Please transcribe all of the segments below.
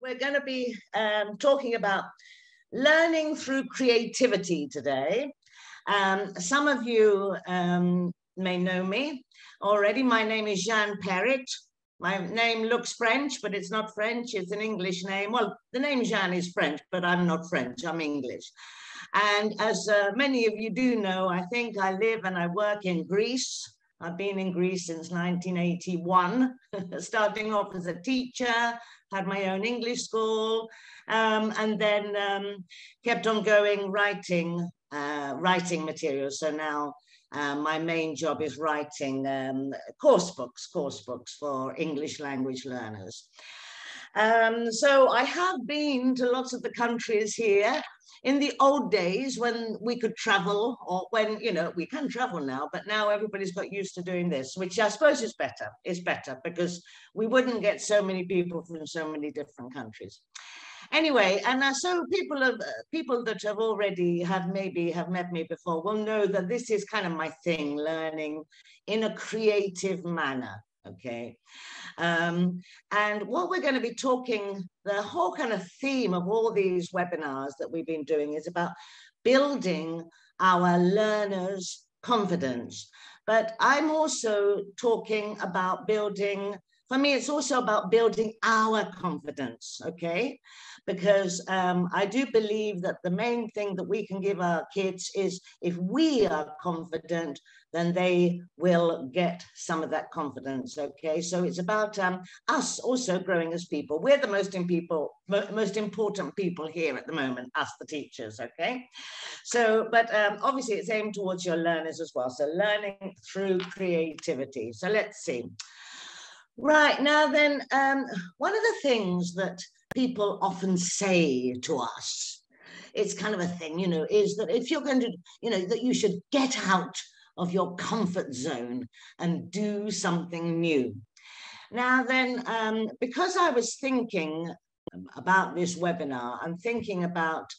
We're going to be talking about learning through creativity today. Some of you may know me already. My name is Jeanne Perrett. My name looks French, but it's not French. It's an English name. Well, the name Jeanne is French, but I'm not French. I'm English. And as many of you do know, I think I live and I work in Greece. I've been in Greece since 1981, starting off as a teacher, had my own English school, and then kept on going writing materials. So now my main job is writing course books for English language learners. So I have been to lots of the countries here. In the old days when we could travel, or when, you know, we can travel now, but now everybody's got used to doing this, which I suppose is better. It's better because we wouldn't get so many people from so many different countries. Anyway, and so people that have already maybe have met me before will know that this is kind of my thing, learning in a creative manner. Okay. And what we're going to be talking, the whole kind of theme of all these webinars that we've been doing is about building our learners' confidence. But I'm also talking about building, for me, it's also about building our confidence, okay? Because I do believe that the main thing that we can give our kids is if we are confident, then they will get some of that confidence, okay? So it's about us also growing as people. We're the most important people here at the moment, us the teachers, okay? So, but obviously it's aimed towards your learners as well. So learning through creativity. So let's see. Right, now then, one of the things that people often say to us, it's kind of a thing, you know, is that if you're going to, you know, that you should get out of your comfort zone and do something new. Now then, because I was thinking about this webinar, I'm thinking about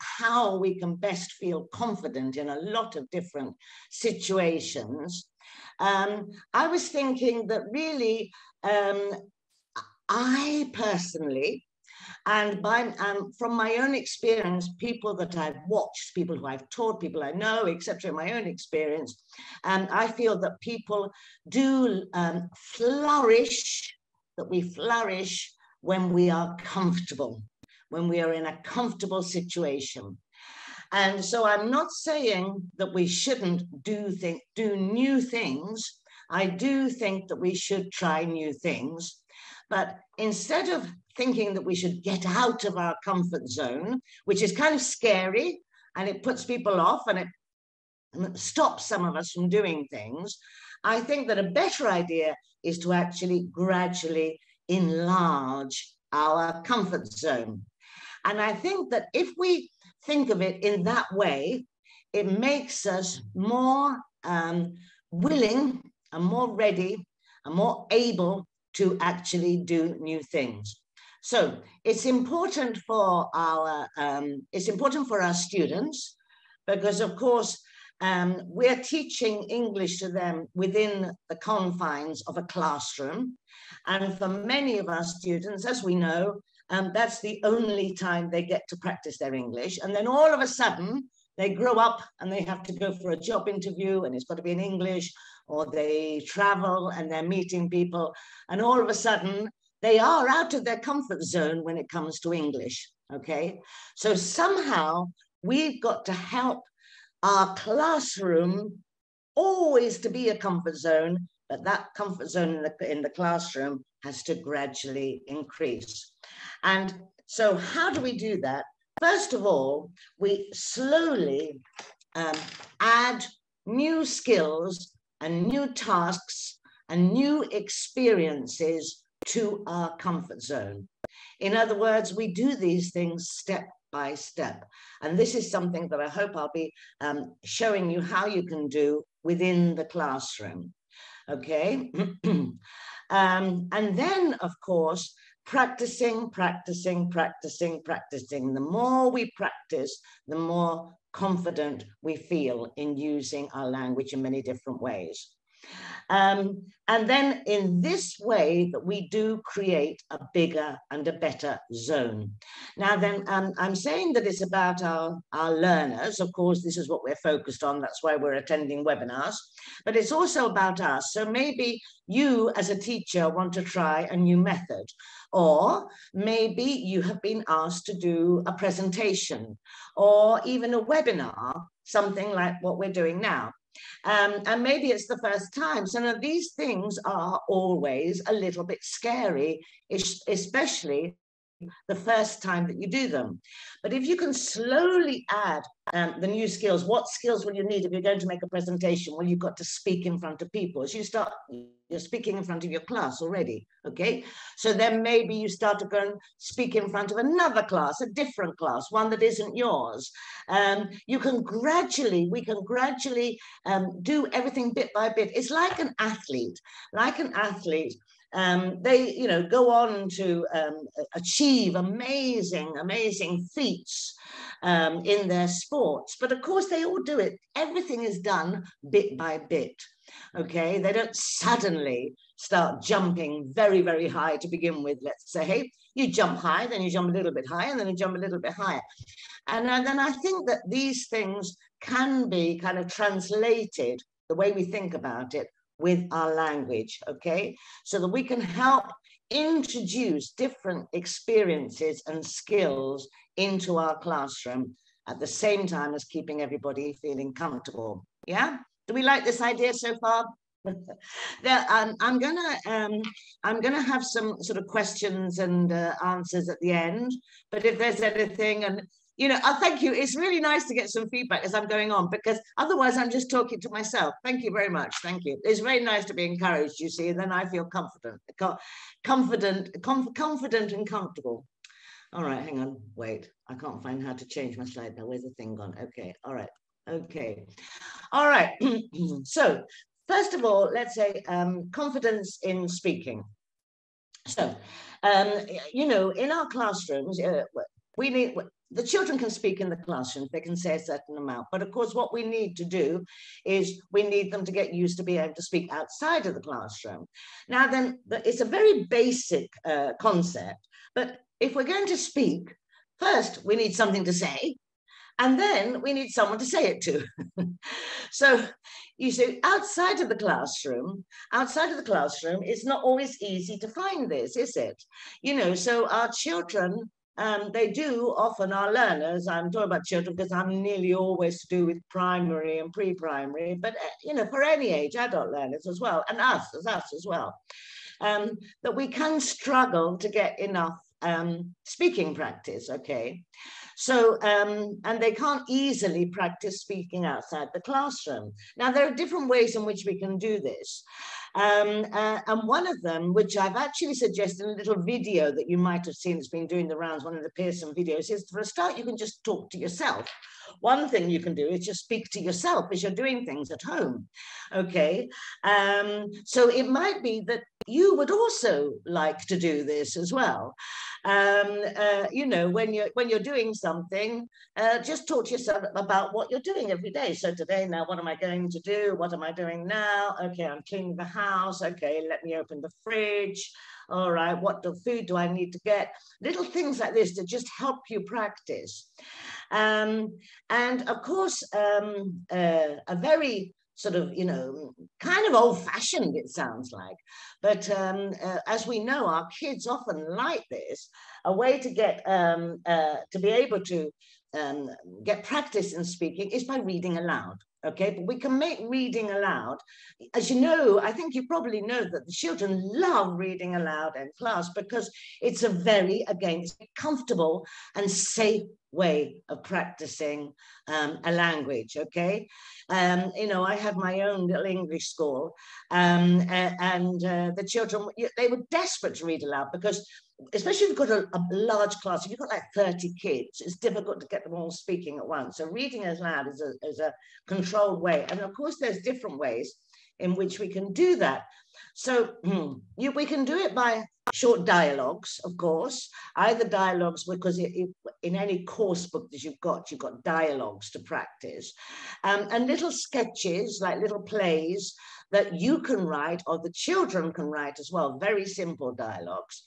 how we can best feel confident in a lot of different situations. I was thinking that really, I personally, and from my own experience, people that I've watched, people who I've taught, people I know, etc., my own experience, I feel that people do flourish, that we flourish when we are comfortable, when we are in a comfortable situation. And so I'm not saying that we shouldn't do new things. I do think that we should try new things. But instead of thinking that we should get out of our comfort zone, which is kind of scary and it puts people off and it stops some of us from doing things, I think that a better idea is to actually gradually enlarge our comfort zone. And I think that if we think of it in that way, it makes us more willing and more ready and more able to actually do new things. So it's important for our students, because of course we're teaching English to them within the confines of a classroom, and for many of our students, as we know, that's the only time they get to practice their English. And then all of a sudden they grow up and they have to go for a job interview and it's got to be in English, or they travel and they're meeting people, and all of a sudden they are out of their comfort zone when it comes to English, okay? So somehow we've got to help our classroom always to be a comfort zone, but that comfort zone in the classroom has to gradually increase. And so how do we do that? First of all, we slowly add new skills and new tasks and new experiences to our comfort zone. In other words, we do these things step by step. And this is something that I hope I'll be showing you how you can do within the classroom. Okay. And then, of course, practicing. The more we practice, the more confident we feel in using our language in many different ways. And then in this way that we do create a bigger and a better zone. Now then, I'm saying that it's about our learners. Of course, this is what we're focused on. That's why we're attending webinars. But it's also about us. So maybe you as a teacher want to try a new method. Or maybe you have been asked to do a presentation or even a webinar, something like what we're doing now. And maybe it's the first time. So now these things are always a little bit scary, especially the first time that you do them. But if you can slowly add the new skills, what skills will you need if you're going to make a presentation? Well, you've got to speak in front of people. As you start, you're speaking in front of your class already, okay? So then maybe you start to go and speak in front of another class, a different class, one that isn't yours. We can gradually do everything bit by bit. It's like an athlete, they, go on to achieve amazing feats in their sports. But of course, they all do it. Everything is done bit by bit. Okay, they don't suddenly start jumping very, very high to begin with. Let's say you jump high, then you jump a little bit higher, and then you jump a little bit higher. And then I think that these things can be kind of translated, the way we think about it, with our language, okay? So that we can help introduce different experiences and skills into our classroom at the same time as keeping everybody feeling comfortable. Yeah? Do we like this idea so far? I'm gonna have some sort of questions and answers at the end, but if there's anything, and thank you. It's really nice to get some feedback as I'm going on, because otherwise I'm just talking to myself. Thank you very much. Thank you. It's very nice to be encouraged, you see, and then I feel confident and comfortable. All right, hang on, wait. I can't find how to change my slide now. Where's the thing gone? Okay, all right. Okay. All right. So first of all, let's say confidence in speaking. So, in our classrooms, the children can speak in the classroom, they can say a certain amount, but of course what we need to do is we need them to get used to being able to speak outside of the classroom. Now then, it's a very basic concept, but if we're going to speak, first we need something to say, and then we need someone to say it to. So you see, outside of the classroom, it's not always easy to find this, is it? So our children, they do often, our learners, I'm talking about children because I'm nearly always to do with primary and pre-primary, but for any age, adult learners as well, and us as well, that we can struggle to get enough speaking practice, okay? So, and they can't easily practice speaking outside the classroom. Now, there are different ways in which we can do this. And one of them, which I've actually suggested in a little video that you might have seen, it's been doing the rounds, one of the Pearson videos, is for a start, you can just talk to yourself. One thing you can do is just speak to yourself as you're doing things at home, okay? So it might be that you would also like to do this as well. When you're doing something, just talk to yourself about what you're doing every day. So today, now, what am I going to do? What am I doing now? Okay, I'm cleaning the house. Okay, let me open the fridge. All right, what food do I need to get? Little things like this to just help you practice. And of course, a very sort of, kind of old-fashioned, it sounds like. But as we know, our kids often like this, a way to get, to be able to get practice in speaking is by reading aloud. Okay, but we can make reading aloud. As you know, I think you probably know that the children love reading aloud in class because it's a very, again, it's a comfortable and safe way of practicing a language, okay? I had my own little English school, and the children, they were desperate to read aloud because, especially if you've got a large class, if you've got like 30 kids, it's difficult to get them all speaking at once. So reading aloud is a controlled way. And of course, there's different ways in which we can do that. So we can do it by short dialogues, of course, either dialogues, because in any course book that you've got dialogues to practice, and little sketches, like little plays that you can write or the children can write as well, very simple dialogues.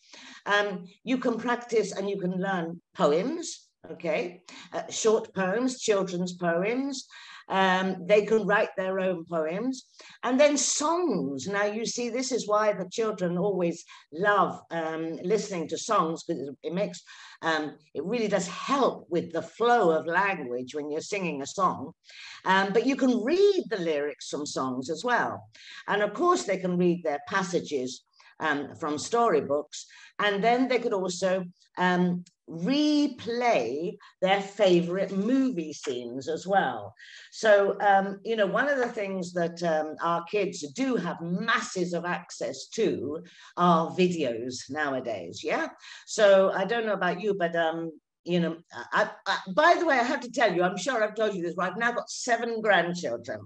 You can practice and you can learn poems, okay, short poems, children's poems. They can write their own poems, and then songs. Now, you see, this is why the children always love listening to songs, because it makes it really does help with the flow of language when you're singing a song. But you can read the lyrics from songs as well, and of course they can read their passages from storybooks, and then they could also replay their favorite movie scenes as well. So, you know, one of the things that our kids do have masses of access to are videos nowadays. Yeah. So I don't know about you, but you know, by the way, I have to tell you, I'm sure I've told you this, but I've now got 7 grandchildren.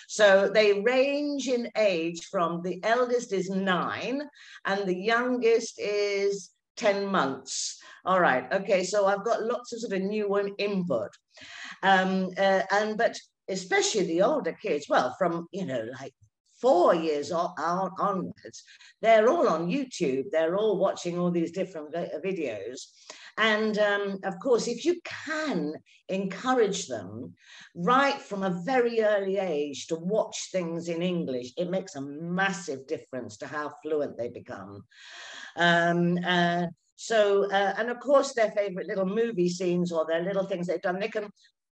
So they range in age from, the eldest is 9 and the youngest is 10 months. All right. Okay. So I've got lots of sort of new input. But especially the older kids, well, from, you know, like 4 years onwards, they're all on YouTube. They're all watching all these different videos. And of course, if you can encourage them right from a very early age to watch things in English, it makes a massive difference to how fluent they become. And of course, their favorite little movie scenes or their little things they've done,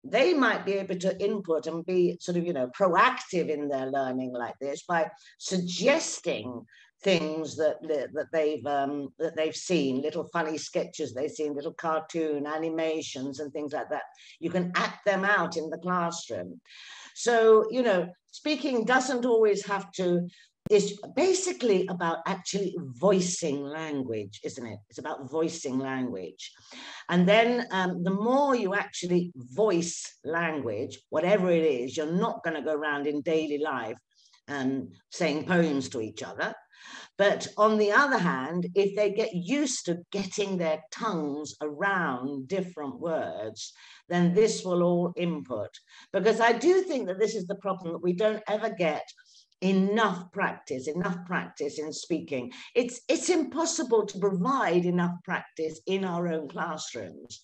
they might be able to input and be sort of, you know, proactive in their learning like this by suggesting things that they've seen, little funny sketches they've seen, little cartoon animations and things like that. You can act them out in the classroom. So, you know, speaking doesn't always have to, it's basically about actually voicing language, isn't it? It's about voicing language. And then the more you actually voice language, whatever it is, you're not going to go around in daily life saying poems to each other. But on the other hand, if they get used to getting their tongues around different words, then this will all input. Because I do think that this is the problem, that we don't ever get enough practice in speaking. It's impossible to provide enough practice in our own classrooms.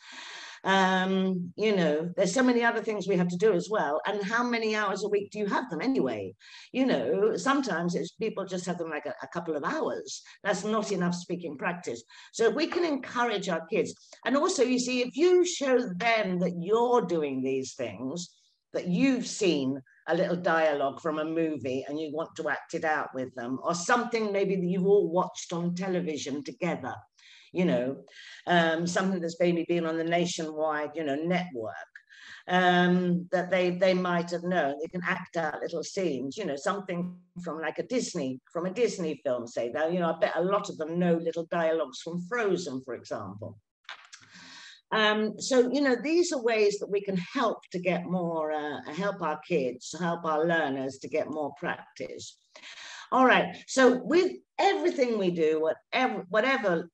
You know, there's so many other things we have to do as well. And how many hours a week do you have them anyway? You know, sometimes people just have them like a couple of hours. That's not enough speaking practice. So if we can encourage our kids, and also, you see, if you show them that you're doing these things, that you've seen a little dialogue from a movie and you want to act it out with them, or something maybe that you've all watched on television together, you know, something that's maybe been on the nationwide, you know, network, that they might have known. They can act out little scenes, you know, something from like a Disney film, say. Now, you know, I bet a lot of them know little dialogues from Frozen, for example. So, you know, these are ways that we can help to get more, help our kids, help our learners to get more practice. All right, so with everything we do, whatever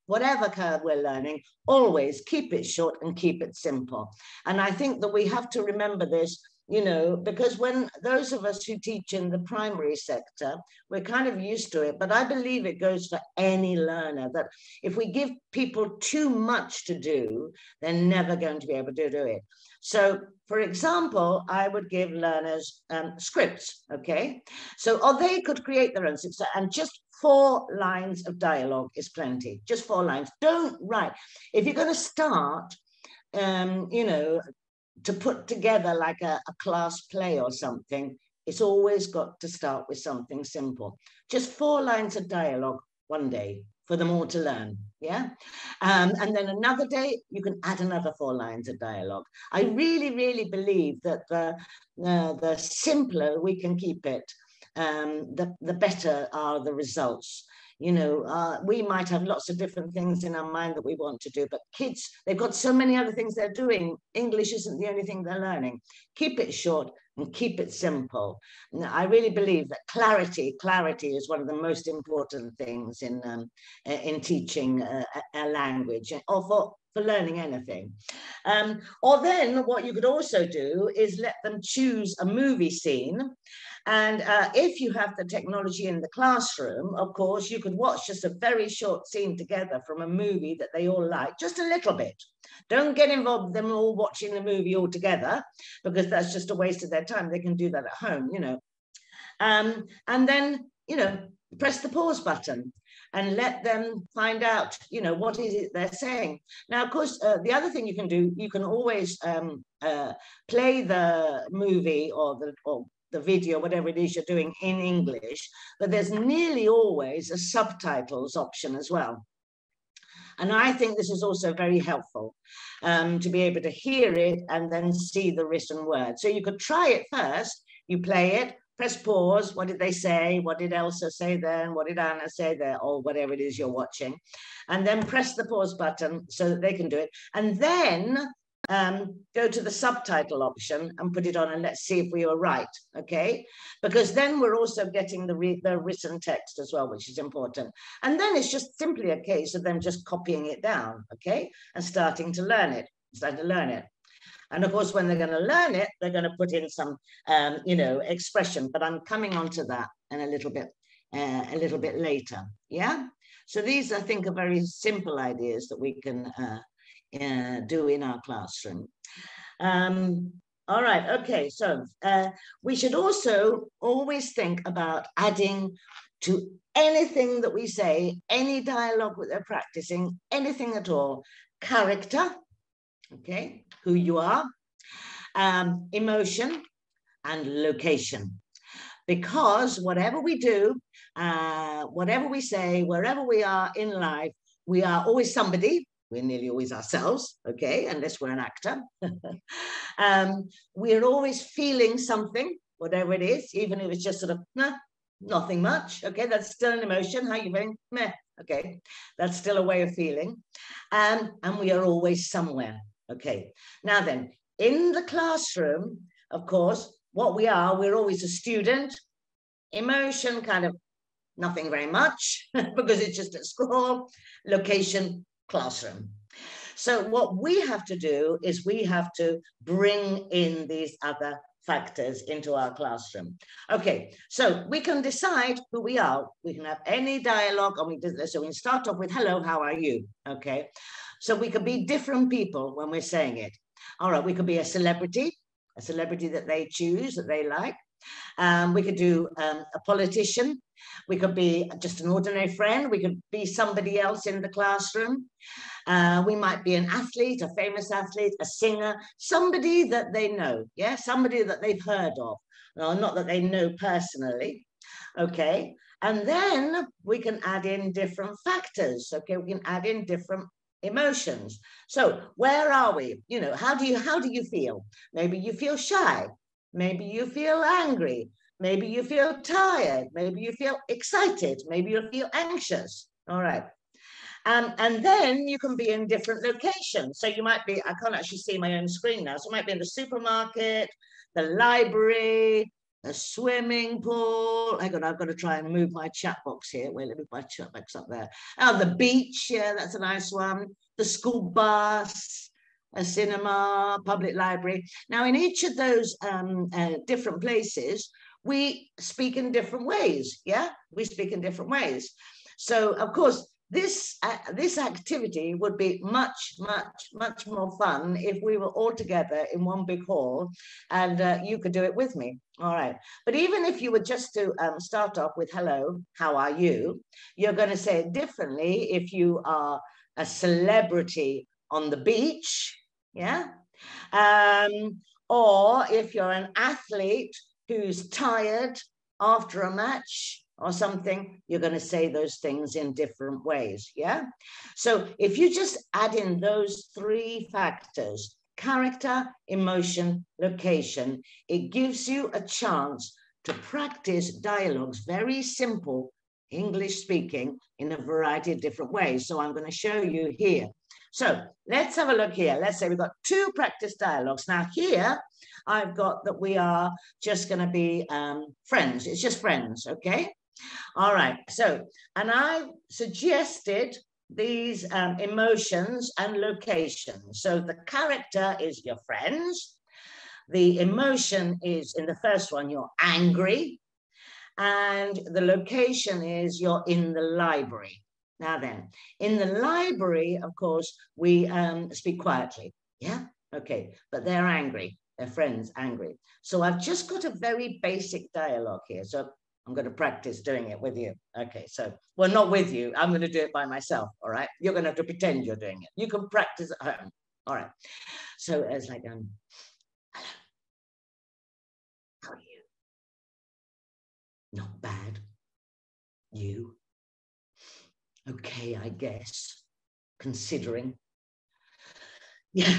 curve we're learning, always keep it short and keep it simple. And I think that we have to remember this, you know, because when those of us who teach in the primary sector, we're kind of used to it, but I believe it goes for any learner, that if we give people too much to do, they're never going to be able to do it. So, for example, I would give learners scripts, okay? So, or they could create their own scripts, and just 4 lines of dialogue is plenty, just 4 lines. Don't write. If you're going to start, you know, to put together like a class play or something, it's always got to start with something simple. Just 4 lines of dialogue one day for them all to learn, yeah? And then another day, you can add another 4 lines of dialogue. I really, really believe that the simpler we can keep it, the better are the results. You know, we might have lots of different things in our mind that we want to do, but kids, they've got so many other things they're doing. English isn't the only thing they're learning. Keep it short and keep it simple. Now, I really believe that clarity is one of the most important things in teaching a language, or for learning anything. Or then what you could also do is let them choose a movie scene. And if you have the technology in the classroom, of course, you could watch just a very short scene together from a movie that they all like, just a little bit. Don't get involved with them all watching the movie all together, because that's just a waste of their time. They can do that at home, you know. And then, you know, press the pause button and let them find out, you know, what is it they're saying. Now, of course, the other thing you can do, you can always play the movie or the video, whatever it is you're doing, in English, but there's nearly always a subtitles option as well. And I think this is also very helpful to be able to hear it and then see the written word. So you could try it first, you play it, press pause, what did they say? What did Elsa say then? What did Anna say there? Or whatever it is you're watching. And then press the pause button so that they can do it. And then go to the subtitle option and put it on, and let's see if we were right, okay? Because then we're also getting the written text as well, which is important. And then it's just simply a case of them just copying it down, okay? And starting to learn it, And of course, when they're going to learn it, they're going to put in some, you know, expression. But I'm coming on to that in a little bit later. Yeah. So these, I think, are very simple ideas that we can do in our classroom. All right. Okay. So we should also always think about adding to anything that we say, any dialogue that they're practicing, anything at all, character. Okay, who you are, emotion, and location. Because whatever we do, whatever we say, wherever we are in life, we are always somebody. We're nearly always ourselves, okay, unless we're an actor. We're always feeling something, whatever it is, even if it's just sort of, nah, nothing much. Okay, that's still an emotion. How are you feeling? Meh. Okay, that's still a way of feeling. And we are always somewhere. Okay, now then, in the classroom, of course, what we are, we're always a student. Emotion, kind of nothing very much, because it's just at school. Location, classroom. So what we have to do is we have to bring in these other factors into our classroom. Okay, so we can decide who we are. We can have any dialogue, and so we can start off with, hello, how are you? Okay, so we could be different people when we're saying it. All right, we could be a celebrity that they choose, that they like. We could do a politician. We could be just an ordinary friend. We could be somebody else in the classroom. We might be an athlete, a famous athlete, a singer, somebody that they know, yeah, somebody that they've heard of, well, not that they know personally, okay? And then we can add in different factors, okay? We can add in different emotions. So where are we? You know, how do you feel? Maybe you feel shy. Maybe you feel angry. Maybe you feel tired. Maybe you feel excited. Maybe you feel anxious. All right. And then you can be in different locations. So you might be, I can't actually see my own screen now. So you might be in the supermarket, the library, the swimming pool. Hang on, I've got to try and move my chat box here. Wait, let me move my chat box up there. Oh, the beach. Yeah, that's a nice one. The school bus, a cinema, public library. Now, in each of those different places, we speak in different ways. Yeah, we speak in different ways. So, of course, this activity would be much more fun if we were all together in one big hall, and you could do it with me. All right. But even if you were just to start off with, hello, how are you? You're going to say it differently if you are a celebrity on the beach, yeah? Or if you're an athlete who's tired after a match or something, you're going to say those things in different ways, yeah? So if you just add in those three factors, character, emotion, location, it gives you a chance to practice dialogues, very simple English speaking in a variety of different ways. So I'm going to show you here. So let's have a look here. Let's say we've got 2 practice dialogues. Now here, I've got that we are just going to be friends. It's just friends, okay? All right. So, and I suggested these emotions and locations. So the character is your friends. The emotion is, in the first one, you're angry. And the location is you're in the library. Now then, in the library, of course, we speak quietly. Yeah? Okay. But they're angry. Their friends angry. So I've just got a very basic dialogue here. So I'm going to practice doing it with you. Okay, so, well, not with you. I'm going to do it by myself, all right? You're going to have to pretend you're doing it. You can practice at home. All right. So it's like, hello. How are you? Not bad. You? Okay, I guess. Considering. Yeah,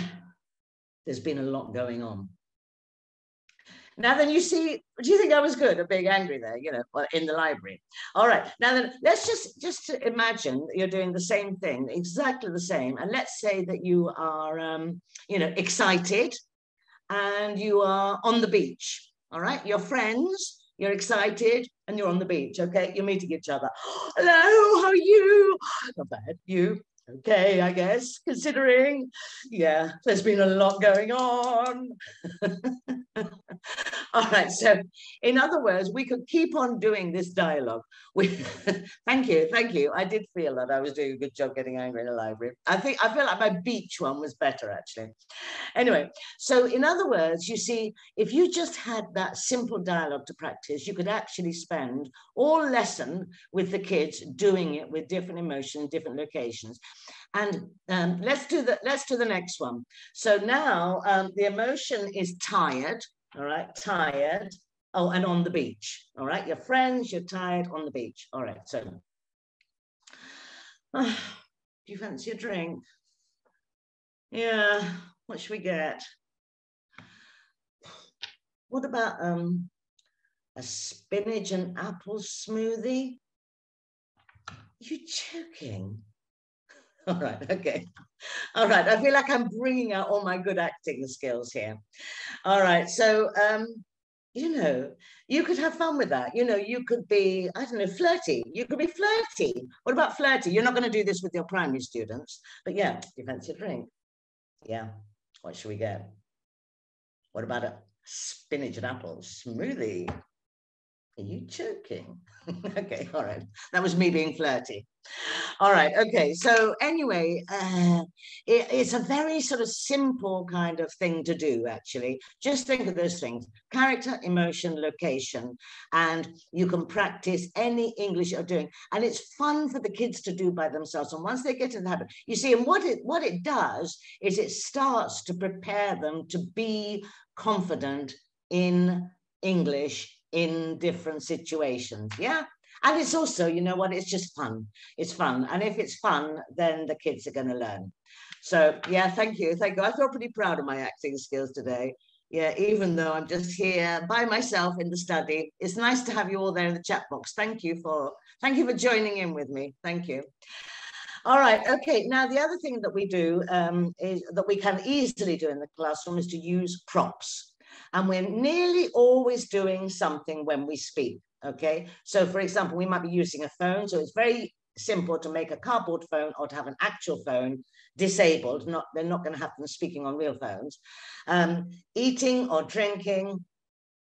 there's been a lot going on. Now then, you see, do you think I was good at being angry there, you know, in the library? All right, now then, let's just imagine that you're doing the same thing, exactly the same. And let's say that you are, you know, excited and you are on the beach, all right? You're friends, you're excited and you're on the beach, okay? You're meeting each other. Hello, how are you? Not bad, you? Okay, I guess, considering, yeah, there's been a lot going on. All right, so in other words, we could keep on doing this dialogue. Thank you. I did feel that I was doing a good job getting angry in the library. I feel like my beach one was better, actually. Anyway, so in other words, you see, if you just had that simple dialogue to practice, you could actually spend all lesson with the kids doing it with different emotions, different locations. And let's do the next one. So now the emotion is tired. All right, tired. Oh, and on the beach. All right, your friends, you're tired on the beach. All right, so do you fancy a drink? Yeah, what should we get? What about a spinach and apple smoothie? You joking? All right, okay. All right, I feel like I'm bringing out all my good acting skills here. All right, so, you know, you could have fun with that. You know, you could be, I don't know, flirty. You could be flirty. What about flirty? You're not going to do this with your primary students, but yeah, do you fancy a drink? Yeah, what should we get? What about a spinach and apple smoothie? Are you joking? Okay, all right. That was me being flirty. All right, okay. So anyway, it's a very sort of simple kind of thing to do, actually. Just think of those things: character, emotion, location, and you can practice any English you're doing. And it's fun for the kids to do by themselves. And once they get in the habit, you see, and what it does is it starts to prepare them to be confident in English in different situations. Yeah. And it's also, you know what, it's just fun. It's fun. And if it's fun, then the kids are going to learn. So, yeah, thank you. Thank you. I feel pretty proud of my acting skills today. Yeah, even though I'm just here by myself in the study. It's nice to have you all there in the chat box. Thank you for joining in with me. Thank you. All right. Okay. Now, the other thing that we do is that we can easily do in the classroom is to use props. And we're nearly always doing something when we speak. Okay, so for example, we might be using a phone, so it's very simple to make a cardboard phone or to have an actual phone disabled. They're not going to have them speaking on real phones. Eating or drinking,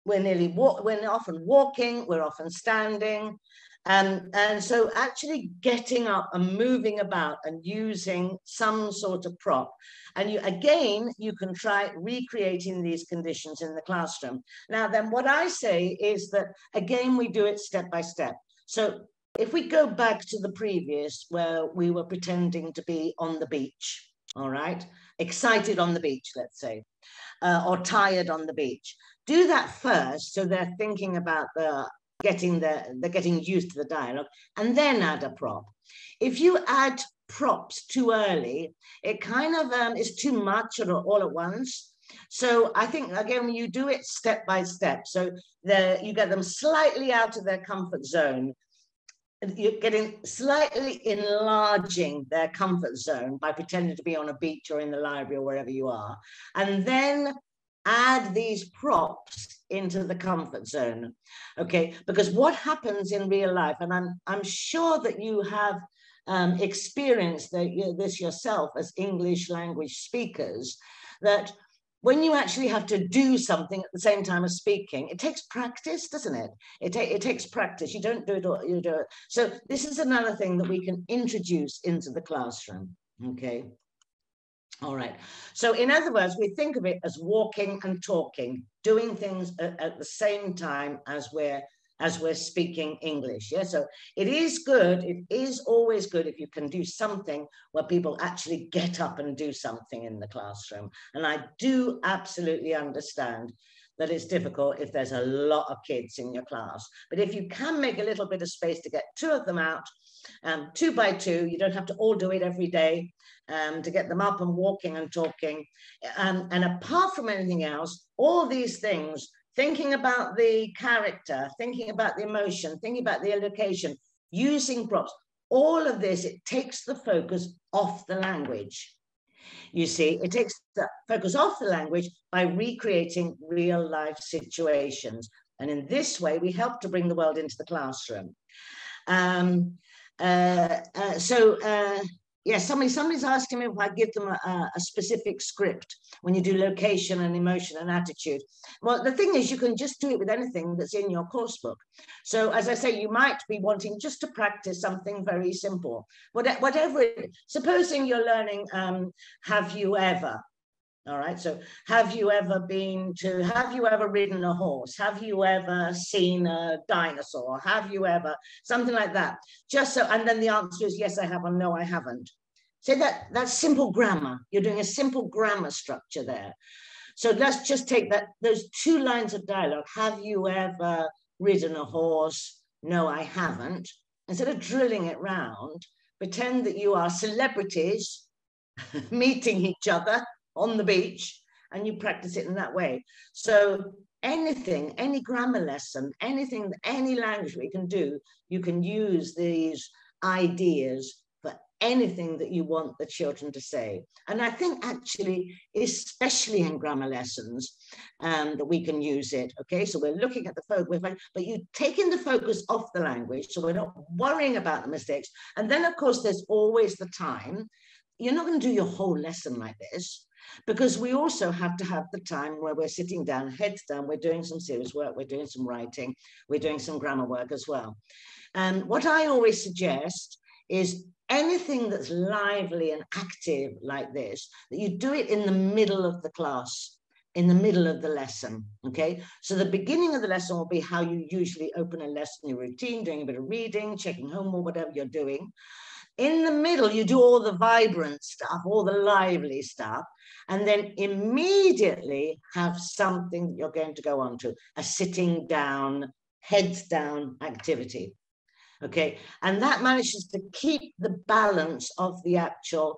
we're often walking, we're often standing, and so actually getting up and moving about and using some sort of prop. And you can try recreating these conditions in the classroom. Now then, what I say is that, again, we do it step by step. So if we go back to the previous, where we were pretending to be on the beach, all right, excited on the beach, let's say, or tired on the beach. Do that first, so they're thinking about they're getting used to the dialogue, and then add a prop. If you add props too early, it kind of is too much all at once. So I think, again, when you do it step by step, so you get them slightly out of their comfort zone, you're getting slightly enlarging their comfort zone by pretending to be on a beach or in the library or wherever you are, and then add these props into the comfort zone. Okay, because what happens in real life, and I'm sure that you have experienced this yourself as English language speakers, that when you actually have to do something at the same time as speaking, it takes practice, doesn't it? It takes practice. You don't do it, or you do it. So this is another thing that we can introduce into the classroom. Okay. All right. So in other words, we think of it as walking and talking, doing things at the same time as we're speaking English. Yeah. So it is good. It is always good if you can do something where people actually get up and do something in the classroom. And I do absolutely understand that it's difficult if there's a lot of kids in your class. But if you can make a little bit of space to get two of them out, 2 by 2, you don't have to all do it every day, to get them up and walking and talking. And apart from anything else, all these things, thinking about the character, thinking about the emotion, thinking about the location, using props, all of this, it takes the focus off the language. You see, it takes the focus off the language by recreating real life situations. And in this way, we help to bring the world into the classroom. Yeah, somebody's asking me if I give them a specific script when you do location and emotion and attitude. Well, the thing is, you can just do it with anything that's in your course book. So as I say, you might be wanting just to practice something very simple. Whatever supposing you're learning, have you ever? All right, so have you ever ridden a horse? Have you ever seen a dinosaur? Have you ever, something like that. Just so, and then the answer is yes, I have, or no, I haven't. So that's simple grammar. You're doing a simple grammar structure there. So let's just take those 2 lines of dialogue. Have you ever ridden a horse? No, I haven't. Instead of drilling it round, pretend that you are celebrities meeting each other on the beach, and you practice it in that way. So anything, any grammar lesson, anything, any language we can do, you can use these ideas for anything that you want the children to say. And I think actually, especially in grammar lessons, that we can use it. Okay, so we're looking at the focus, but you're taking the focus off the language, so we're not worrying about the mistakes. And then, of course, there's always the time. You're not going to do your whole lesson like this, because we also have to have the time where we're sitting down, heads down, we're doing some serious work, we're doing some writing, we're doing some grammar work as well. And what I always suggest is anything that's lively and active like this, that you do it in the middle of the class, in the middle of the lesson, okay? So the beginning of the lesson will be how you usually open a lesson, your routine, doing a bit of reading, checking homework, whatever you're doing. In the middle, you do all the vibrant stuff, all the lively stuff, and then immediately have something that you're going to go on to, a sitting down, heads down activity. Okay, and that manages to keep the balance of the actual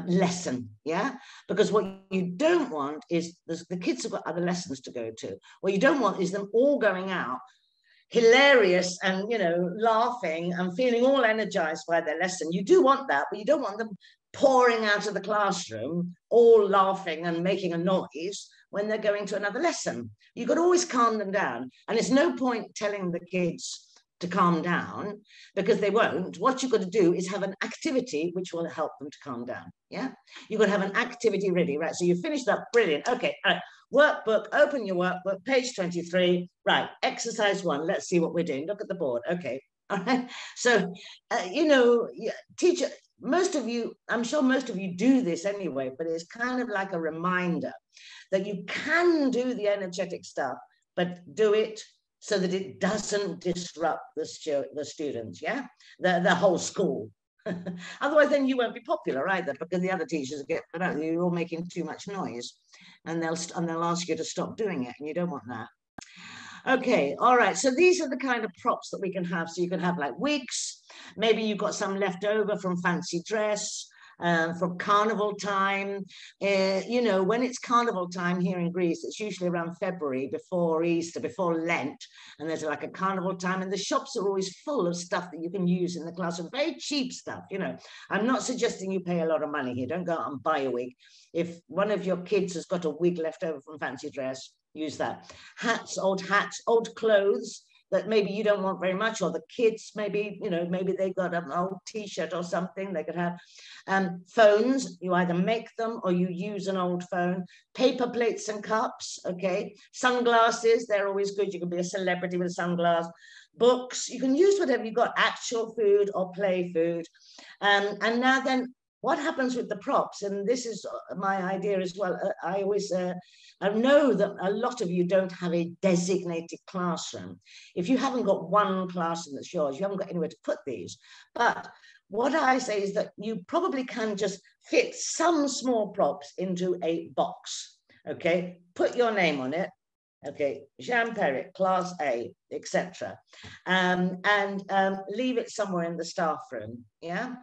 lesson, yeah? Because what you don't want is, the kids have got other lessons to go to. What you don't want is them all going out hilarious and, you know, laughing and feeling all energized by their lesson. You do want that, but you don't want them pouring out of the classroom, all laughing and making a noise when they're going to another lesson. You've got to always calm them down. And there's no point telling the kids to calm down, because they won't. What you've got to do is have an activity which will help them to calm down. Yeah, you've got to have an activity ready, right? So you finished up, brilliant. Okay, all right. Workbook, open your workbook, page 23. Right, exercise 1. Let's see what we're doing. Look at the board. Okay, all right. So, you know, teacher, most of you, I'm sure most of you do this anyway, but it's kind of like a reminder that you can do the energetic stuff, but do it so that it doesn't disrupt the students, yeah? The whole school. Otherwise, then you won't be popular either, because the other teachers get, you're all making too much noise, and they'll ask you to stop doing it, and you don't want that. Okay, all right, so these are the kind of props that we can have. So you can have like wigs, maybe you've got some left over from fancy dress, for carnival time. You know, when it's carnival time here in Greece, it's usually around February, before Easter, before Lent, and there's like a carnival time, and the shops are always full of stuff that you can use in the classroom, very cheap stuff, you know. I'm not suggesting you pay a lot of money here. Don't go out and buy a wig. If one of your kids has got a wig left over from fancy dress, use that. Hats, old clothes that maybe you don't want very much, or the kids maybe, you know, maybe they got an old t-shirt or something they could have. Phones, you either make them or you use an old phone. Paper plates and cups, okay. Sunglasses, they're always good. You can be a celebrity with a sunglass. Books, you can use whatever you've got, actual food or play food. And now then, what happens with the props? And this is my idea as well. I always, I know that a lot of you don't have a designated classroom. If you haven't got one classroom that's yours, you haven't got anywhere to put these. But what I say is that you probably can just fit some small props into a box, okay? Put your name on it, okay? Jeanne Perrett, Class A, etc. And leave it somewhere in the staff room, yeah?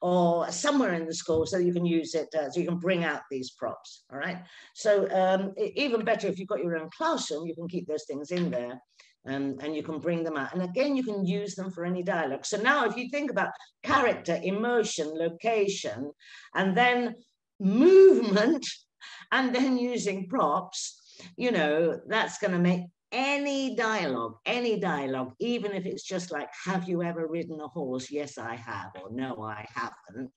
Or somewhere in the school so you can use it, so you can bring out these props, all right? So even better, if you've got your own classroom, you can keep those things in there, and you can bring them out. And again, you can use them for any dialogue. So now if you think about character, emotion, location, and then movement, and then using props, you know, that's going to make any dialogue, even if it's just like, have you ever ridden a horse? Yes, I have, or no, I haven't.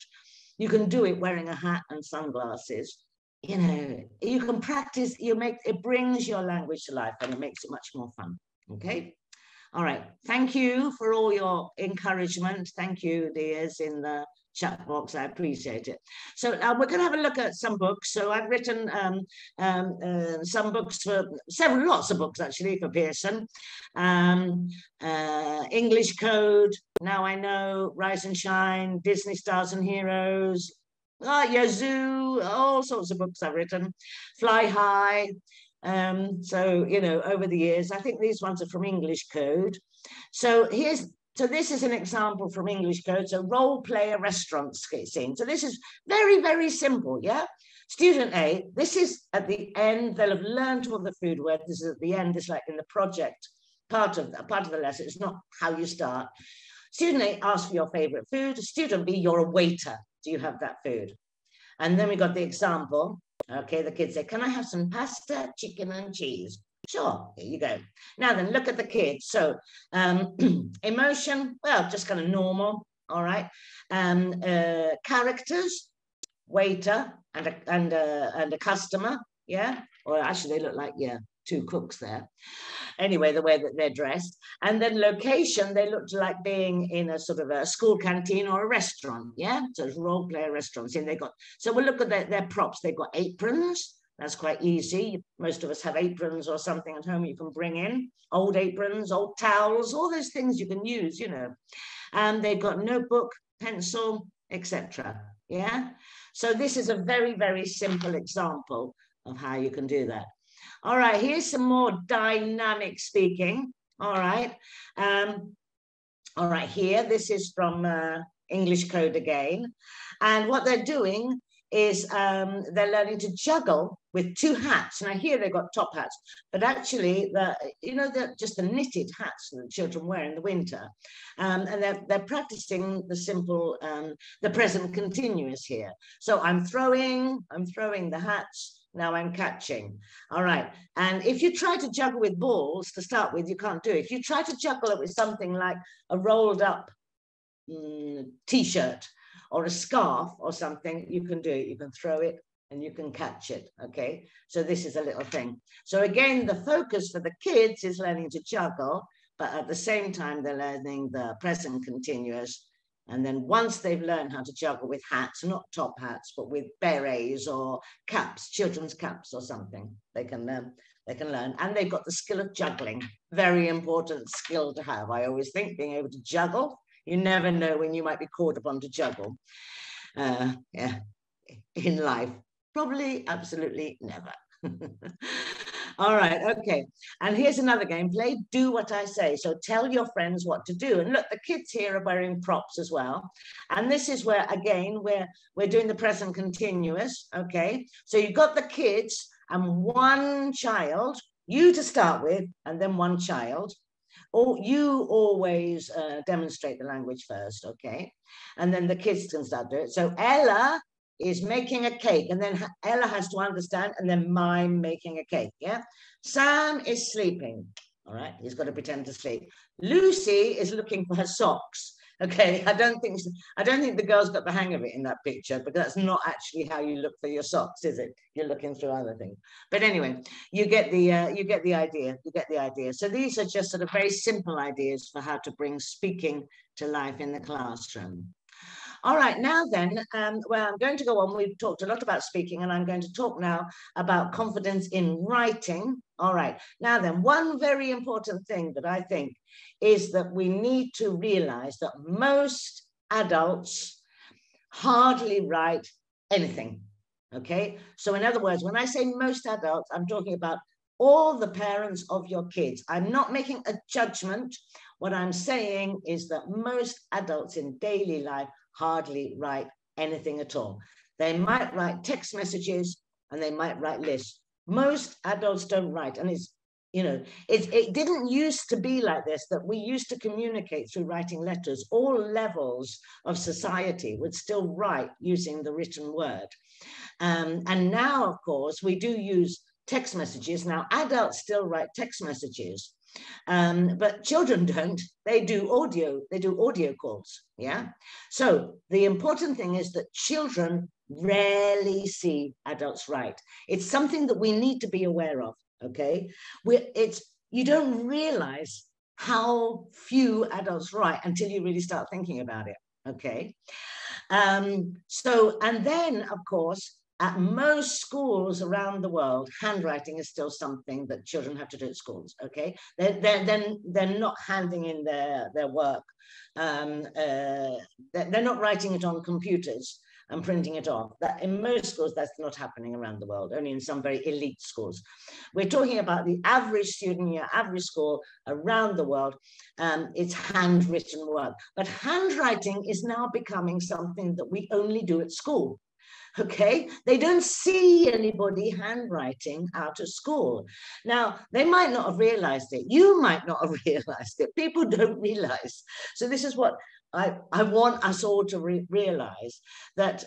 You can do it wearing a hat and sunglasses. You know, you can practice, it brings your language to life, and it makes it much more fun, okay? All right, thank you for all your encouragement. Thank you, dears, in the chat box, I appreciate it. So we're going to have a look at some books. So I've written some books for lots of books actually for Pearson. English Code, Now I Know, Rise and Shine, Disney Stars and Heroes, Yazoo, all sorts of books I've written. Fly High. So, you know, over the years, I think these ones are from English Code. So this is an example from English Code. So role play a restaurant scene. So this is very, very simple, yeah? Student A, this is at the end, they'll have learned all the food word. This is at the end, it's like in the project part of the lesson. It's not how you start. Student A asks for your favorite food. Student B, you're a waiter. Do you have that food? And then we got the example. Okay, the kids say, can I have some pasta, chicken and cheese? Sure, here you go. Now then, look at the kids. So emotion, well, just kind of normal, all right. Characters, waiter and a customer, yeah? Or actually they look like, yeah, two cooks there. Anyway, the way that they're dressed. And then location, they looked like being in a sort of a school canteen or a restaurant, yeah? So it's role play restaurants. And so we'll look at their props. They've got aprons. That's quite easy. Most of us have aprons or something at home you can bring in. Old aprons, old towels, all those things you can use, you know. And they've got notebook, pencil, etc. Yeah? So this is a very, very simple example of how you can do that. All right, here's some more dynamic speaking. All right. All right, here, this is from English Code again. And what they're doing is they're learning to juggle with two hats. Now here they've got top hats, but actually, they're just the knitted hats that the children wear in the winter. And they're practicing the simple, the present continuous here. So I'm throwing the hats. Now I'm catching. All right. And if you try to juggle with balls to start with, you can't do it. If you try to juggle it with something like a rolled up t-shirt or a scarf or something, you can do it. You can throw it and you can catch it. Okay. So this is a little thing. So again, the focus for the kids is learning to juggle, but at the same time, they're learning the present continuous. And then once they've learned how to juggle with hats, not top hats, but with berets or caps, children's caps or something, they can learn. And they've got the skill of juggling. Very important skill to have. I always think being able to juggle, you never know when you might be called upon to juggle. Yeah, in life, probably absolutely never. All right, okay. And here's another game. Play do what I say. So tell your friends what to do. And look, the kids here are wearing props as well. And this is where, again, we're doing the present continuous, okay? So you've got the kids and one child, you to start with, and then one child. Or you always demonstrate the language first, okay? And then the kids can start doing it. So Ella is making a cake, and then Ella has to understand, and then mime making a cake, yeah? Sam is sleeping, all right? He's got to pretend to sleep. Lucy is looking for her socks. Okay, I don't think the girl's got the hang of it in that picture, but that's not actually how you look for your socks, is it? You're looking through other things. But anyway, you get the idea. You get the idea. So these are just sort of very simple ideas for how to bring speaking to life in the classroom. All right, now then, well, I'm going to go on. We've talked a lot about speaking, and I'm going to talk now about confidence in writing. All right, now then, one very important thing that I think is that we need to realize that most adults hardly write anything, okay? So in other words, when I say most adults, I'm talking about all the parents of your kids. I'm not making a judgment. What I'm saying is that most adults in daily life hardly write anything at all. They might write text messages and they might write lists. Most adults don't write, and it's, you know, it didn't used to be like this, that we used to communicate through writing letters. All levels of society would still write using the written word. And now, of course, we do use text messages. Now, adults still write text messages, but children don't. They do audio calls, yeah? So the important thing is that children rarely see adults write. It's something that we need to be aware of, okay? You don't realize how few adults write until you really start thinking about it, okay? And then, of course, at most schools around the world, handwriting is still something that children have to do at schools, okay? They're not handing in their work. They're not writing it on computers and printing it off. That, in most schools, that's not happening around the world, only in some very elite schools. We're talking about the average student year, average school around the world. It's handwritten work. But handwriting is now becoming something that we only do at school. Okay, they don't see anybody handwriting out of school. Now, they might not have realized it. You might not have realized it. People don't realize. So this is what I want us all to realize, that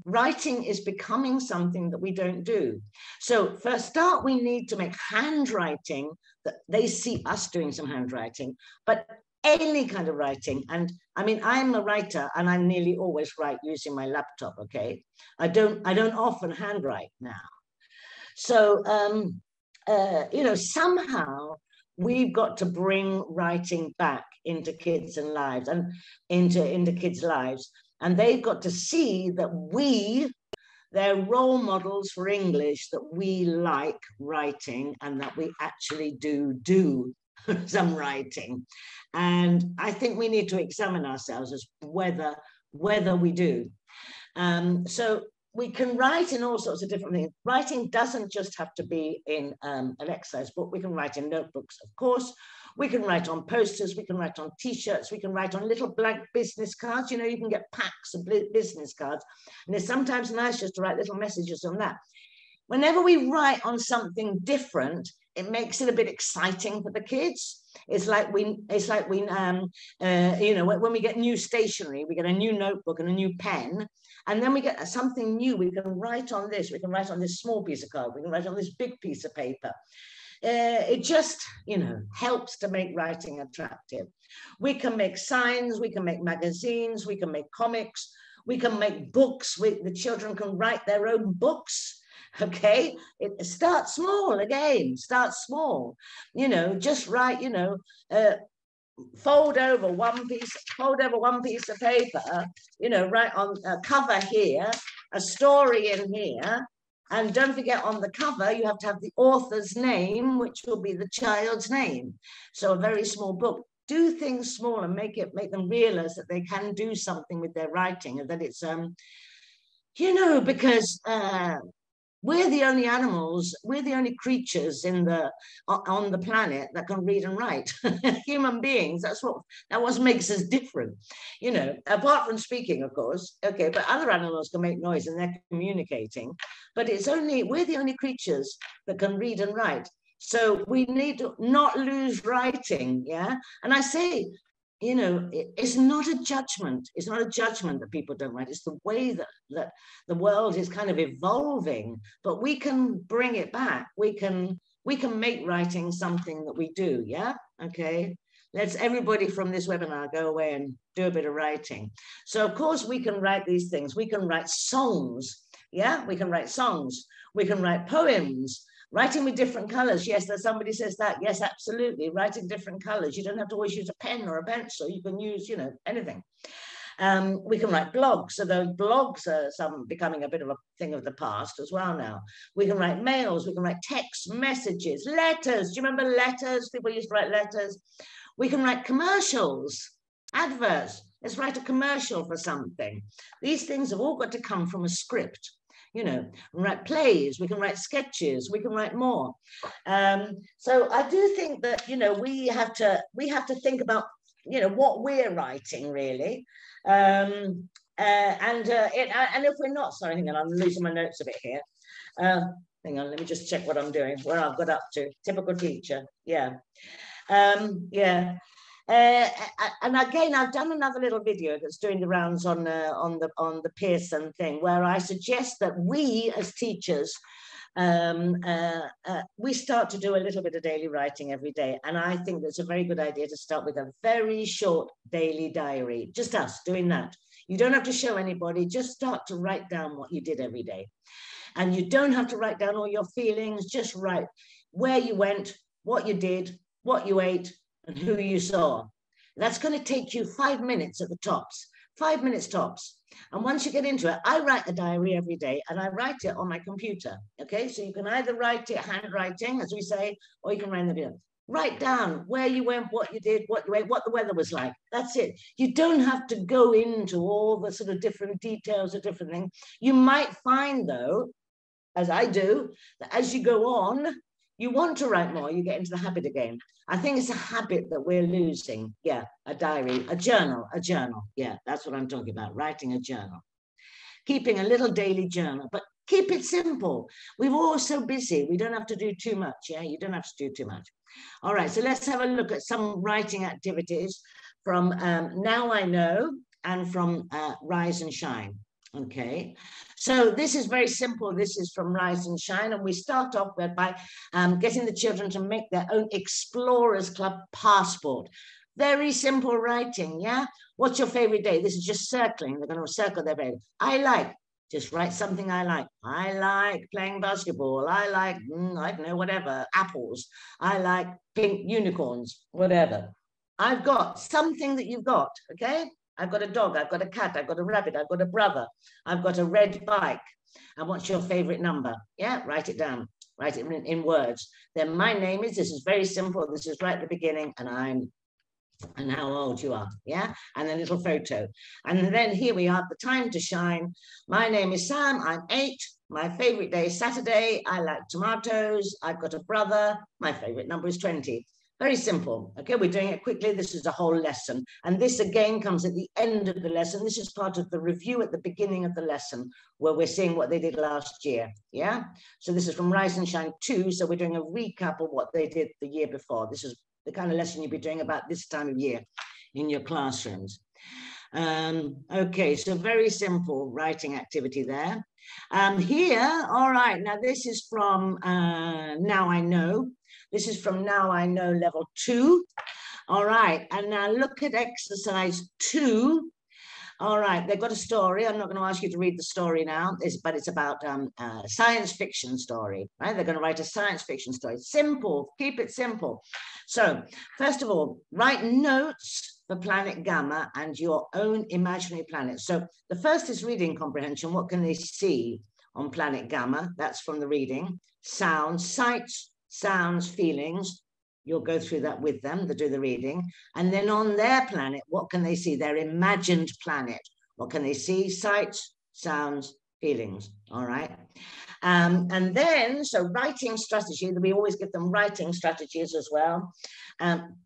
writing is becoming something that we don't do. So for a start, we need to make handwriting, that they see us doing some handwriting, but any kind of writing. And I mean, I'm a writer and I nearly always write using my laptop, okay? I don't often handwrite now. So, you know, somehow we've got to bring writing back into kids and lives and into kids' lives. And they've got to see that they're role models for English, that we like writing and that we actually do some writing. And I think we need to examine ourselves as whether we do. So we can write in all sorts of different things. Writing doesn't just have to be in an exercise book. We can write in notebooks, of course. We can write on posters. We can write on T-shirts. We can write on little blank business cards. You know, you can get packs of business cards. And it's sometimes nice just to write little messages on that. Whenever we write on something different, it makes it a bit exciting for the kids. It's like we you know, when we get new stationery, we get a new notebook and a new pen, and then we get something new. We can write on this. We can write on this small piece of card. We can write on this big piece of paper. It just, you know, helps to make writing attractive. We can make signs. We can make magazines. We can make comics. We can make books. The children can write their own books. Okay, it starts small again, start small, you know, just write, you know, fold over one piece of paper, you know, write on a cover here, a story in here, and don't forget on the cover, you have to have the author's name, which will be the child's name. So a very small book. Do things small and make them realize that they can do something with their writing, and that it's, you know, because we're the only animals, we're the only creatures on the planet that can read and write. Human beings, that what makes us different, you know, apart from speaking, of course. Okay, but other animals can make noise and they're communicating, but we're the only creatures that can read and write. So we need to not lose writing, yeah? And I say, you know, it's not a judgment. It's not a judgment that people don't write. It's the way that the world is kind of evolving, but we can bring it back. We can make writing something that we do, yeah? Okay, let's everybody from this webinar go away and do a bit of writing. So of course we can write these things. We can write songs, yeah? We can write songs. We can write poems. Writing with different colors. Yes, that somebody says that. Yes, absolutely. Writing different colors. You don't have to always use a pen or a pencil. You can use, you know, anything. We can write blogs. So those blogs are becoming a bit of a thing of the past as well now. We can write mails. We can write text messages, letters. Do you remember letters? People used to write letters. We can write commercials, adverts. Let's write a commercial for something. These things have all got to come from a script. You know, write plays, we can write sketches, we can write more. So I do think that, you know, we have to think about, you know, what we're writing really. And if we're not, sorry, hang on, I'm losing my notes a bit here. Hang on, let me just check what I'm doing, where I've got up to. Typical teacher, yeah. Yeah. And again, I've done another little video that's doing the rounds on the Pearson thing, where I suggest that we as teachers, we start to do a little bit of daily writing every day. And I think that's a very good idea to start with a very short daily diary, just us doing that. You don't have to show anybody, just start to write down what you did every day. And you don't have to write down all your feelings, just write where you went, what you did, what you ate, and who you saw. That's going to take you 5 minutes at the tops, 5 minutes tops. And once you get into it, I write a diary every day and I write it on my computer. Okay, so you can either write it handwriting, as we say, or you can write in the video. Write down where you went, what you did, what you ate, what the weather was like. That's it. You don't have to go into all the sort of different details of different things. You might find, though, as I do, that as you go on, you want to write more, you get into the habit again. I think it's a habit that we're losing. Yeah, a diary, a journal. Yeah, that's what I'm talking about, writing a journal. Keeping a little daily journal, but keep it simple. We're all so busy. We don't have to do too much, yeah? You don't have to do too much. All right, so let's have a look at some writing activities from Now I Know and from Rise and Shine. Okay, so this is very simple. This is from Rise and Shine, and we start off by getting the children to make their own Explorers Club passport. Very simple writing, yeah? What's your favorite day? This is just circling. They're going to circle their favorite. I like. Just write something I like. I like playing basketball. I like, I don't know, whatever, apples. I like pink unicorns, whatever. I've got something that you've got, okay? I've got a dog, I've got a cat, I've got a rabbit, I've got a brother, I've got a red bike. And what's your favorite number? Yeah, write it down, write it in words. Then my name is, this is very simple, this is right at the beginning, and how old you are, yeah? And a little photo. And then here we are, the time to shine. My name is Sam, I'm 8. My favorite day is Saturday. I like tomatoes. I've got a brother. My favorite number is 20. Very simple. Okay, we're doing it quickly. This is a whole lesson. And this again comes at the end of the lesson. This is part of the review at the beginning of the lesson where we're seeing what they did last year. Yeah. So this is from Rise and Shine 2. So we're doing a recap of what they did the year before. This is the kind of lesson you'll be doing about this time of year in your classrooms. Okay, so very simple writing activity there. Here, all right, now this is from Now I Know. This is from Now I Know level 2. All right, and now look at exercise 2. All right, they've got a story. I'm not going to ask you to read the story now, but it's about science fiction story, right? They're going to write a science fiction story. Simple, keep it simple. So first of all, write notes for planet Gamma and your own imaginary planet. So the first is reading comprehension. What can they see on planet Gamma? That's from the reading. Sounds, sights, sounds, feelings. You'll go through that with them, they do the reading. And then on their planet, what can they see? Their imagined planet. What can they see? Sights, sounds, feelings, all right? And then, so writing strategy, we always give them writing strategies as well.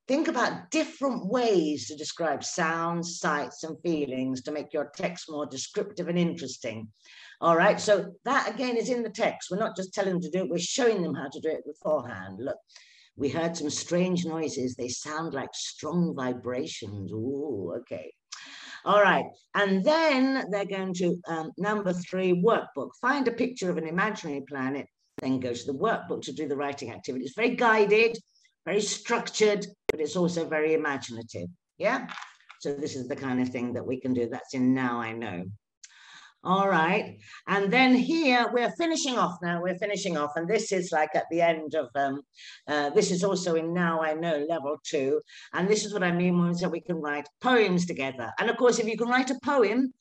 Think about different ways to describe sounds, sights, and feelings to make your text more descriptive and interesting. All right, so that again is in the text. We're not just telling them to do it, we're showing them how to do it beforehand. Look, we heard some strange noises. They sound like strong vibrations. Ooh, okay. All right, and then they're going to, number 3, workbook. Find a picture of an imaginary planet, then go to the workbook to do the writing activity. It's very guided, very structured, but it's also very imaginative, yeah? So this is the kind of thing that we can do. That's in Now I Know. All right, and then here we're finishing off now. We're finishing off, and this is like at the end of this is also in Now I Know level 2, and this is what I mean when we say we can write poems together. And of course, if you can write a poem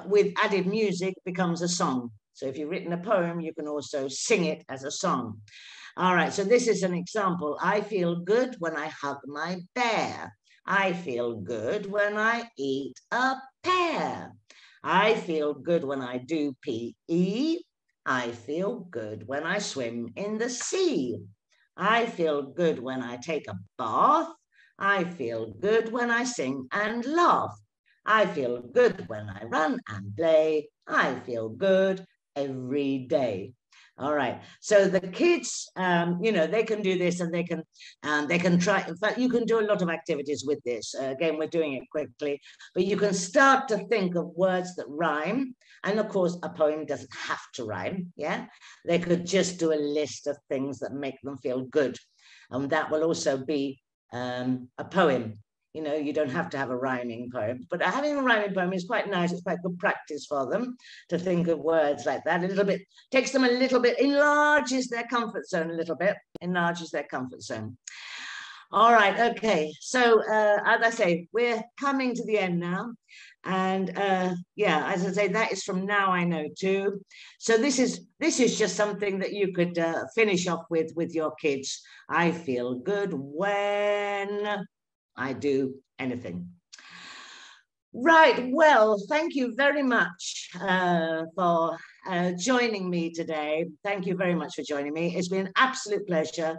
with added music becomes a song. So if you've written a poem, you can also sing it as a song. All right, so this is an example. I feel good when I hug my bear. I feel good when I eat a pear. I feel good when I do PE. I feel good when I swim in the sea. I feel good when I take a bath. I feel good when I sing and laugh. I feel good when I run and play. I feel good every day. All right, so the kids, you know, they can do this, and they can try. In fact, you can do a lot of activities with this. Again, we're doing it quickly, but you can start to think of words that rhyme. And of course, a poem doesn't have to rhyme, yeah? They could just do a list of things that make them feel good. And that will also be a poem. You know, you don't have to have a rhyming poem, but having a rhyming poem is quite nice. It's quite good practice for them to think of words like that. A little bit, takes them a little bit, enlarges their comfort zone a little bit, enlarges their comfort zone. All right, okay. So as I say, we're coming to the end now. And yeah, as I say, that is from Now I Know too. So this is just something that you could finish off with your kids. I feel good when I do anything. Right, well, thank you very much for joining me today. Thank you very much for joining me. It's been an absolute pleasure.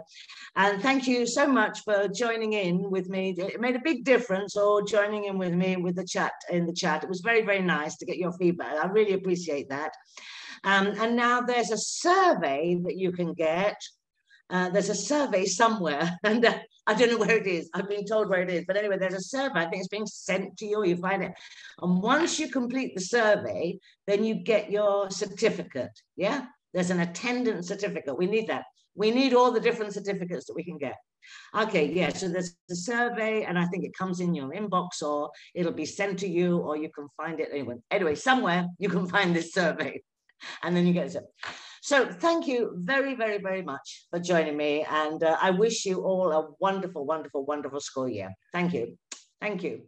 And thank you so much for joining in with me. It made a big difference, or joining in with me with the chat, in the chat. It was very, very nice to get your feedback. I really appreciate that. And now there's a survey that you can get. There's a survey somewhere, and I don't know where it is. I've been told where it is, but anyway, there's a survey. I think it's being sent to you. You find it, and once you complete the survey, then you get your certificate. Yeah, there's an attendance certificate. We need that. We need all the different certificates that we can get. Okay, yeah. So there's the survey, and I think it comes in your inbox, or it'll be sent to you, or you can find it anyway. Anyway, somewhere you can find this survey, and then you get it. So thank you very, very, very much for joining me. And I wish you all a wonderful, wonderful, wonderful school year. Thank you. Thank you.